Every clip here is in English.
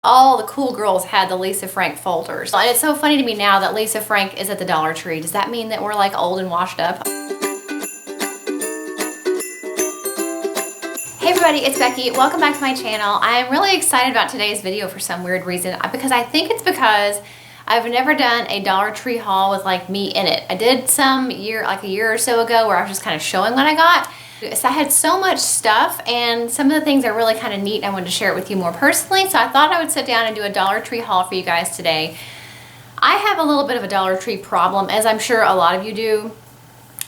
All the cool girls had the Lisa Frank folders. And it's so funny to me now that Lisa Frank is at the Dollar Tree. Does that mean that we're like old and washed up? Hey everybody, it's Becky. Welcome back to my channel. I'm really excited about today's video for some weird reason, because I think it's because I've never done a Dollar Tree haul with like me in it. I did some like a year or so ago where I was just kind of showing what I got. So I had so much stuff, and some of the things are really kind of neat. I wanted to share it with you more personally, so I thought I would sit down and do a Dollar Tree haul for you guys today. I have a little bit of a Dollar Tree problem, as I'm sure a lot of you do.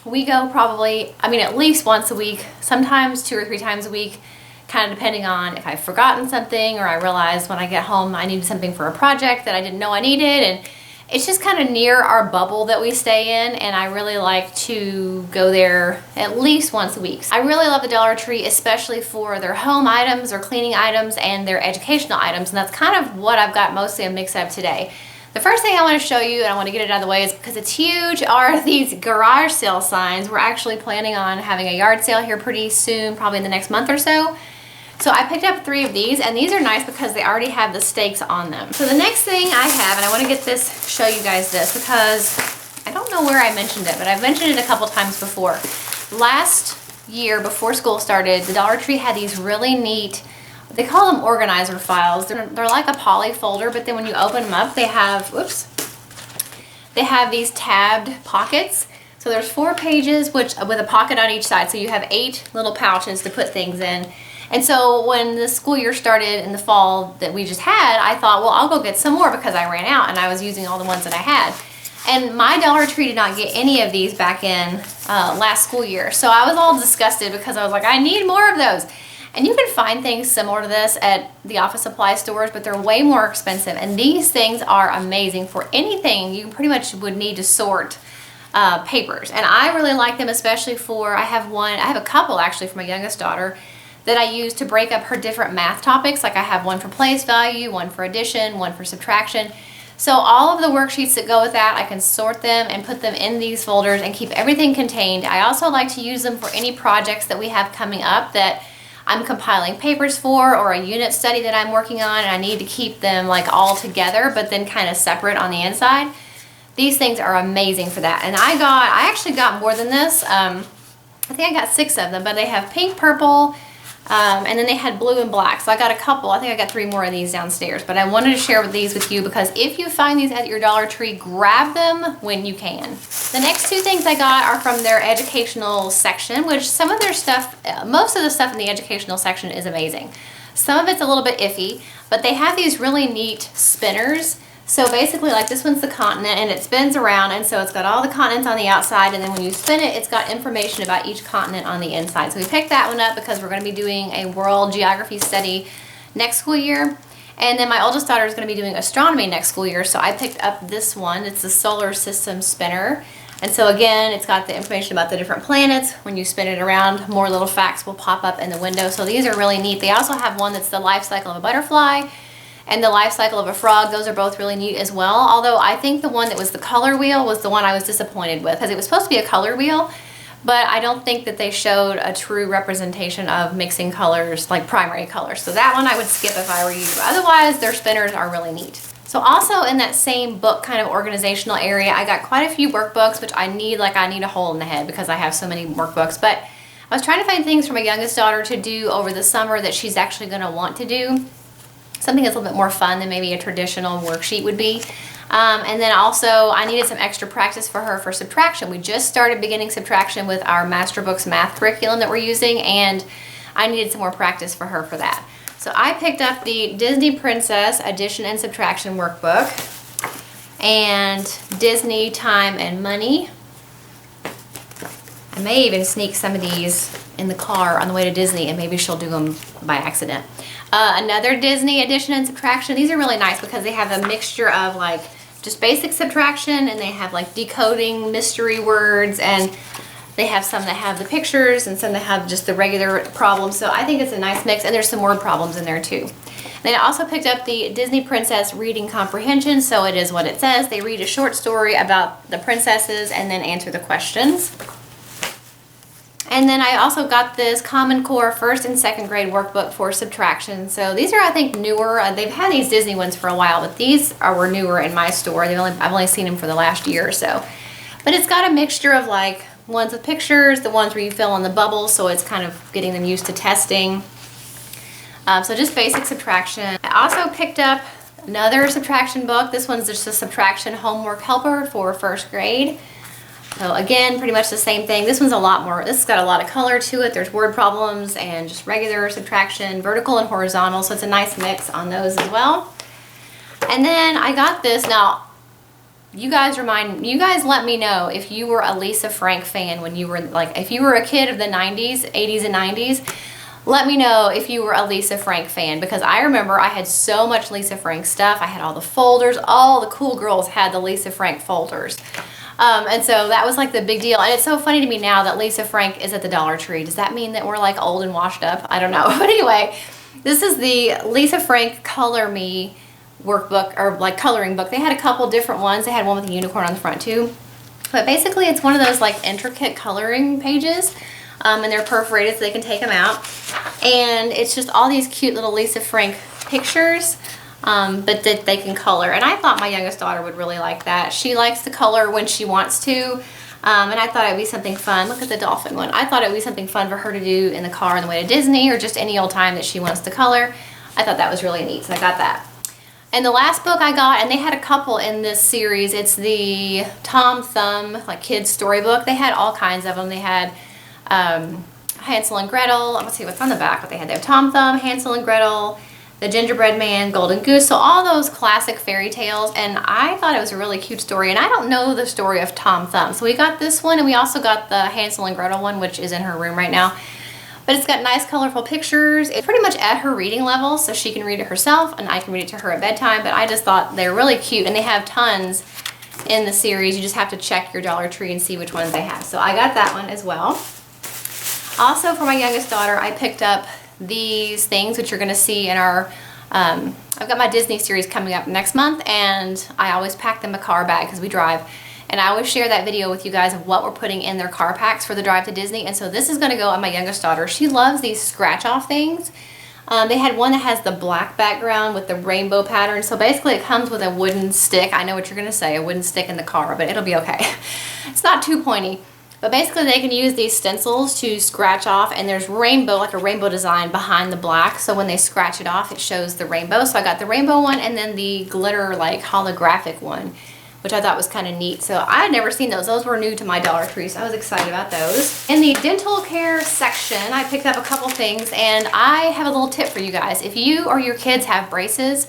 We go probably, at least once a week, sometimes 2 or 3 times a week, kind of depending on if I've forgotten something or I realized when I get home I needed something for a project that I didn't know I needed. And it's just kind of near our bubble that we stay in, and I really like to go there at least once a week. I really love the Dollar Tree, especially for their home items or cleaning items and their educational items, and that's kind of what I've got mostly a mix of today. The first thing I want to show you, and I want to get it out of the way, is because it's huge, are these garage sale signs. We're actually planning on having a yard sale here pretty soon, probably in the next month or so. So I picked up 3 of these, and these are nice because they already have the stakes on them. So the next thing I have, and I want to get this, show you guys this, because I don't know where I mentioned it, but I've mentioned it a couple times before. Last year, before school started, the Dollar Tree had these really neat, they call them organizer files. They're like a poly folder, but then when you open them up, they have, they have these tabbed pockets. So there's 4 pages with a pocket on each side. So you have 8 little pouches to put things in. And so when the school year started in the fall that we just had, I thought, well, I'll go get some more because I ran out and I was using all the ones that I had. And my Dollar Tree did not get any of these back in last school year. So I was all disgusted because I was like, I need more of those. And you can find things similar to this at the office supply stores, but they're way more expensive. And these things are amazing for anything. You pretty much would need to sort papers. And I really like them, especially for, I have a couple actually for my youngest daughter that I use to break up her different math topics. Like I have one for place value, one for addition, one for subtraction. So all of the worksheets that go with that, I can sort them and put them in these folders and keep everything contained. I also like to use them for any projects that we have coming up that I'm compiling papers for, or a unit study that I'm working on, and I need to keep them like all together but then kind of separate on the inside. These things are amazing for that. And I actually got more than this. I think I got 6 of them, but they have pink, purple, and then they had blue and black. So I got a couple. I think I got 3 more of these downstairs, but I wanted to share these with you because if you find these at your Dollar Tree, grab them when you can. The next 2 things I got are from their educational section, which some of their stuff, most of the stuff in the educational section is amazing. Some of it's a little bit iffy, but they have these really neat spinners. So basically, like this one's the continent, and it spins around, and so it's got all the continents on the outside, and then when you spin it, it's got information about each continent on the inside. So we picked that one up because we're going to be doing a world geography study next school year, and then my oldest daughter is going to be doing astronomy next school year, so I picked up this one. It's the solar system spinner, and so again, it's got the information about the different planets. When you spin it around, more little facts will pop up in the window, so these are really neat. They also have one that's the life cycle of a butterfly and the life cycle of a frog. Those are both really neat as well. Although I think the one that was the color wheel was the one I was disappointed with, because it was supposed to be a color wheel, but I don't think that they showed a true representation of mixing colors, like primary colors. So that one I would skip if I were you. But otherwise, their spinners are really neat. So also in that same book kind of organizational area, I got quite a few workbooks, which I need a hole in the head because I have so many workbooks. But I was trying to find things for my youngest daughter to do over the summer that she's actually going to want to do. Something that's a little bit more fun than maybe a traditional worksheet would be. And then also I needed some extra practice for her for subtraction. We just started beginning subtraction with our Masterbooks math curriculum that we're using, and I needed some more practice for her for that. So I picked up the Disney Princess Addition and Subtraction Workbook and Disney Time and Money. I may even sneak some of these in the car on the way to Disney, and maybe she'll do them by accident. Another Disney Addition and Subtraction. These are really nice because they have a mixture of like just basic subtraction, and they have like decoding mystery words, and they have some that have the pictures and some that have just the regular problems. So I think it's a nice mix, and there's some word problems in there too. Then I also picked up the Disney Princess Reading Comprehension. So it is what it says. They read a short story about the princesses and then answer the questions. And then I also got this Common Core 1st and 2nd grade workbook for subtraction. So these are, I think, newer. They've had these Disney ones for a while, but these were newer in my store. I've only seen them for the last year or so. But it's got a mixture of like ones with pictures, the ones where you fill in the bubbles, so it's kind of getting them used to testing. So just basic subtraction. I also picked up another subtraction book. This one's just a subtraction homework helper for 1st grade. So again, pretty much the same thing. This one's a lot more, this has got a lot of color to it. There's word problems and just regular subtraction, vertical and horizontal. So it's a nice mix on those as well. And then I got this. Now, you guys let me know if you were a Lisa Frank fan when you were like, if you were a kid of the 90s, 80s and 90s. Let me know if you were a Lisa Frank fan, because I remember I had so much Lisa Frank stuff. I had all the folders. All the cool girls had the Lisa Frank folders. And so that was like the big deal. And it's so funny to me now that Lisa Frank is at the Dollar Tree. Does that mean that we're like old and washed up? I don't know. But anyway, this is the Lisa Frank Color Me workbook, or like coloring book. They had a couple different ones. They had one with a unicorn on the front too. But basically it's one of those like intricate coloring pages. And they're perforated so they can take them out. And it's just all these cute little Lisa Frank pictures. But that they can color. And I thought my youngest daughter would really like that. She likes to color when she wants to. And I thought it would be something fun. Look at the dolphin one. I thought it would be something fun for her to do in the car on the way to Disney, or just any old time that she wants to color. I thought that was really neat, so I got that. And the last book I got, and they had a couple in this series, it's the Tom Thumb, like kids storybook. They had all kinds of them. They had Hansel and Gretel. Let's see what's on the back. What they had there: Tom Thumb, Hansel and Gretel, The Gingerbread Man, Golden Goose. So all those classic fairy tales. And I thought it was a really cute story. And I don't know the story of Tom Thumb. So we got this one, and we also got the Hansel and Gretel one, which is in her room right now. But it's got nice colorful pictures. It's pretty much at her reading level, so she can read it herself and I can read it to her at bedtime. But I just thought they're really cute, and they have tons in the series. You just have to check your Dollar Tree and see which ones they have. So I got that one as well. Also, for my youngest daughter, I picked up these things, which you're going to see in our, I've got my Disney series coming up next month, and I always pack them a car bag because we drive. And I always share that video with you guys of what we're putting in their car packs for the drive to Disney. And so this is going to go on my youngest daughter. She loves these scratch off things. They had one that has the black background with the rainbow pattern. So basically it comes with a wooden stick. I know what you're going to say, a wooden stick in the car, but it'll be okay. It's not too pointy. But basically they can use these stencils to scratch off, and there's rainbow, like a rainbow design behind the black. So when they scratch it off, it shows the rainbow. So I got the rainbow one and then the glitter like holographic one, which I thought was kind of neat. So I had never seen those. Those were new to my Dollar Tree, so I was excited about those. In the dental care section, I picked up a couple things, and I have a little tip for you guys. If you or your kids have braces,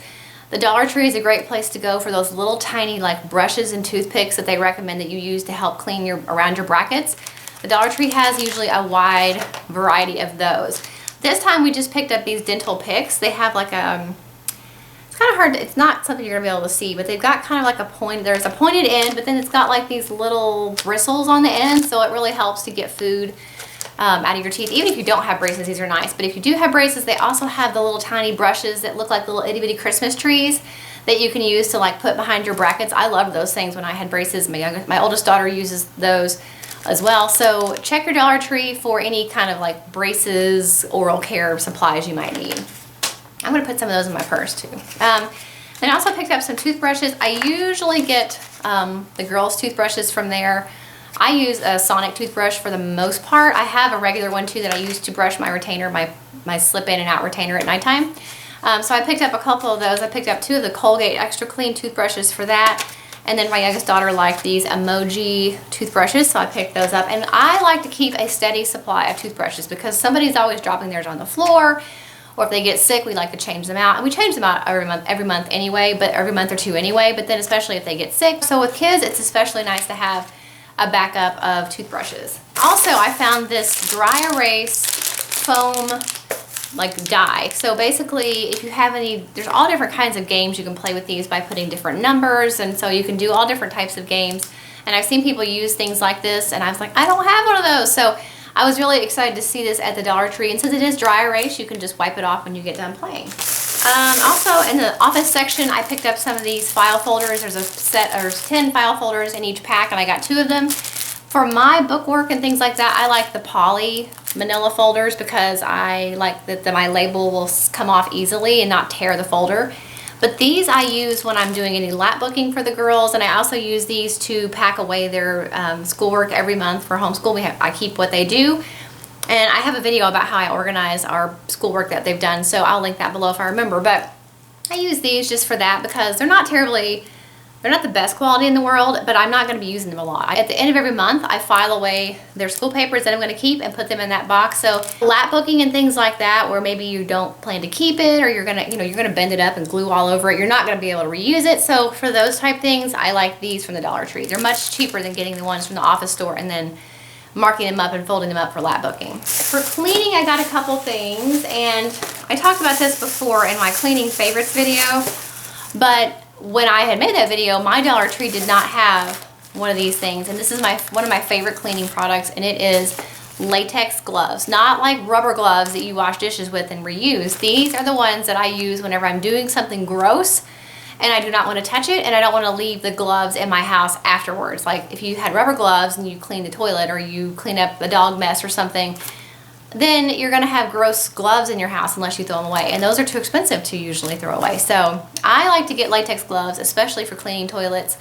the Dollar Tree is a great place to go for those little tiny like brushes and toothpicks that they recommend that you use to help clean around your brackets. The Dollar Tree has usually a wide variety of those. This time we just picked up these dental picks. They have like a, it's kind of hard, it's not something you're gonna be able to see, but they've got kind of like a point, there's a pointed end, but then it's got like these little bristles on the end, so it really helps to get food out of your teeth. Even if you don't have braces, these are nice. But if you do have braces, they also have the little tiny brushes that look like little itty bitty Christmas trees that you can use to like put behind your brackets. I loved those things when I had braces. My oldest daughter uses those as well. So check your Dollar Tree for any kind of like braces, oral care supplies you might need. I'm gonna put some of those in my purse too. And I also picked up some toothbrushes. I usually get the girls' toothbrushes from there. I use a sonic toothbrush for the most part. I have a regular one too that I use to brush my retainer, my slip in and out retainer at nighttime. So I picked up a couple of those. I picked up 2 of the Colgate Extra Clean toothbrushes for that. And then my youngest daughter liked these emoji toothbrushes, so I picked those up. And I like to keep a steady supply of toothbrushes because somebody's always dropping theirs on the floor, or if they get sick, we like to change them out. And we change them out every month anyway, but every month or two anyway, but then especially if they get sick. So with kids, it's especially nice to have a backup of toothbrushes. Also, I found this dry erase foam like die. So basically, if you have any, there's all different kinds of games you can play with these by putting different numbers, and so you can do all different types of games. And I've seen people use things like this, and I was like, I don't have one of those. So I was really excited to see this at the Dollar Tree, and since it is dry erase, you can just wipe it off when you get done playing. Also, in the office section, I picked up some of these file folders. There's a set, or 10 file folders in each pack, and I got 2 of them. For my bookwork and things like that, I like the poly manila folders because I like that my label will come off easily and not tear the folder. But these I use when I'm doing any lap booking for the girls, and I also use these to pack away their schoolwork every month for homeschool. I keep what they do, and I have a video about how I organize our schoolwork that they've done, so I'll link that below if I remember. But I use these just for that because they're not the best quality in the world, but I'm not going to be using them a lot. At the end of every month, I file away their school papers that I'm going to keep and put them in that box. So lap booking and things like that, where maybe you don't plan to keep it, or you're gonna, you're gonna bend it up and glue all over it. You're not going to be able to reuse it. So for those type things, I like these from the Dollar Tree. They're much cheaper than getting the ones from the office store and then marking them up and folding them up for lap booking. For cleaning, I got a couple things, and I talked about this before in my cleaning favorites video, but when I had made that video, my Dollar Tree did not have one of these things, and this is one of my favorite cleaning products, and it is latex gloves. Not like rubber gloves that you wash dishes with and reuse. These are the ones that I use whenever I'm doing something gross and I do not want to touch it, and I don't want to leave the gloves in my house afterwards. Like if you had rubber gloves and you clean the toilet or you clean up a dog mess or something, then you're going to have gross gloves in your house unless you throw them away, and those are too expensive to usually throw away. So I like to get latex gloves, especially for cleaning toilets.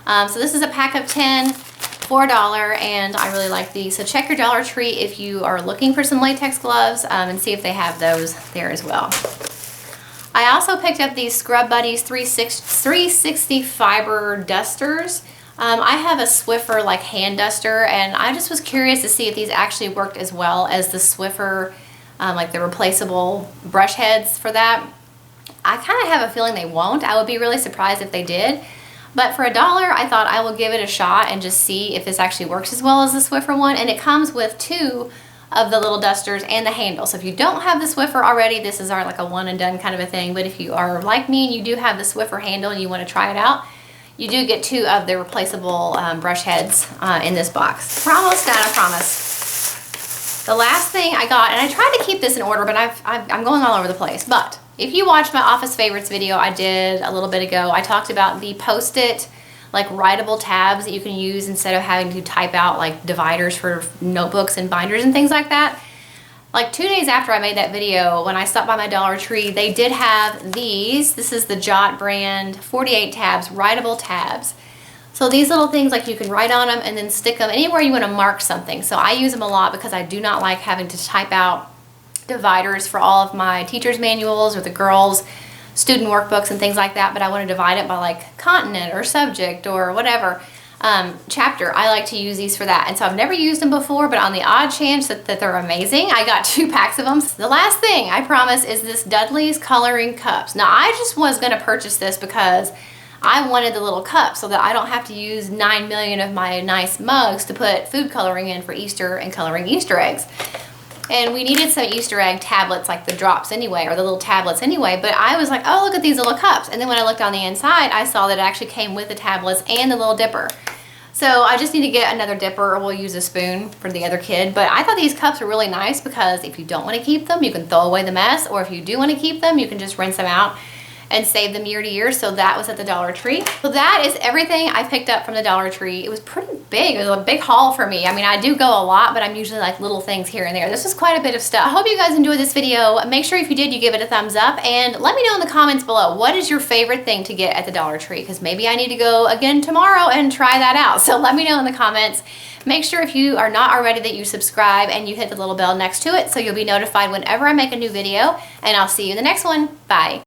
So this is a pack of 10 for $1, and I really like these. So check your Dollar Tree if you are looking for some latex gloves, and see if they have those there as well. I also picked up these Scrub Buddies 360 fiber dusters. I have a Swiffer like hand duster, and I just was curious to see if these actually worked as well as the Swiffer, like the replaceable brush heads for that. I kind of have a feeling they won't. I would be really surprised if they did. But for $1, I thought I will give it a shot and just see if this actually works as well as the Swiffer one. And it comes with 2 of the little dusters and the handle. So if you don't have the Swiffer already, this is like a one and done kind of a thing. But if you are like me and you do have the Swiffer handle and you want to try it out, you do get 2 of the replaceable brush heads in this box. We're almost done, I promise. The last thing I got, and I tried to keep this in order, but I'm going all over the place. But if you watched my Office Favorites video I did a little bit ago, I talked about the Post-it, like writable tabs that you can use instead of having to type out like dividers for notebooks and binders and things like that. Like 2 days after I made that video, when I stopped by my Dollar Tree, they did have these. This is the Jot brand 48 tabs, writable tabs. So these little things, like you can write on them and then stick them anywhere you want to mark something. So I use them a lot because I do not like having to type out dividers for all of my teacher's manuals or the girls' student workbooks and things like that, but I want to divide it by like continent or subject or whatever. Chapter. I like to use these for that, and so I've never used them before, but on the odd chance that they're amazing, I got 2 packs of them. The last thing I promise is this Dudley's coloring cups. Now I just was going to purchase this because I wanted the little cup so that I don't have to use 9 million of my nice mugs to put food coloring in for Easter and coloring Easter eggs. And we needed some Easter egg tablets, like the drops anyway, or the little tablets anyway, but I was like, oh, look at these little cups. And then when I looked on the inside, I saw that it actually came with the tablets and the little dipper. So I just need to get another dipper, or we'll use a spoon for the other kid. But I thought these cups were really nice because if you don't want to keep them, you can throw away the mess, or if you do want to keep them, you can just rinse them out and save them year to year. So that was at the Dollar Tree. So that is everything I picked up from the Dollar Tree. It was pretty big. It was a big haul for me. I mean, I do go a lot, but I'm usually like little things here and there. This was quite a bit of stuff. I hope you guys enjoyed this video. Make sure if you did, you give it a thumbs up, and let me know in the comments below, what is your favorite thing to get at the Dollar Tree? Because maybe I need to go again tomorrow and try that out. So let me know in the comments. Make sure if you are not already that you subscribe and you hit the little bell next to it so you'll be notified whenever I make a new video, and I'll see you in the next one. Bye.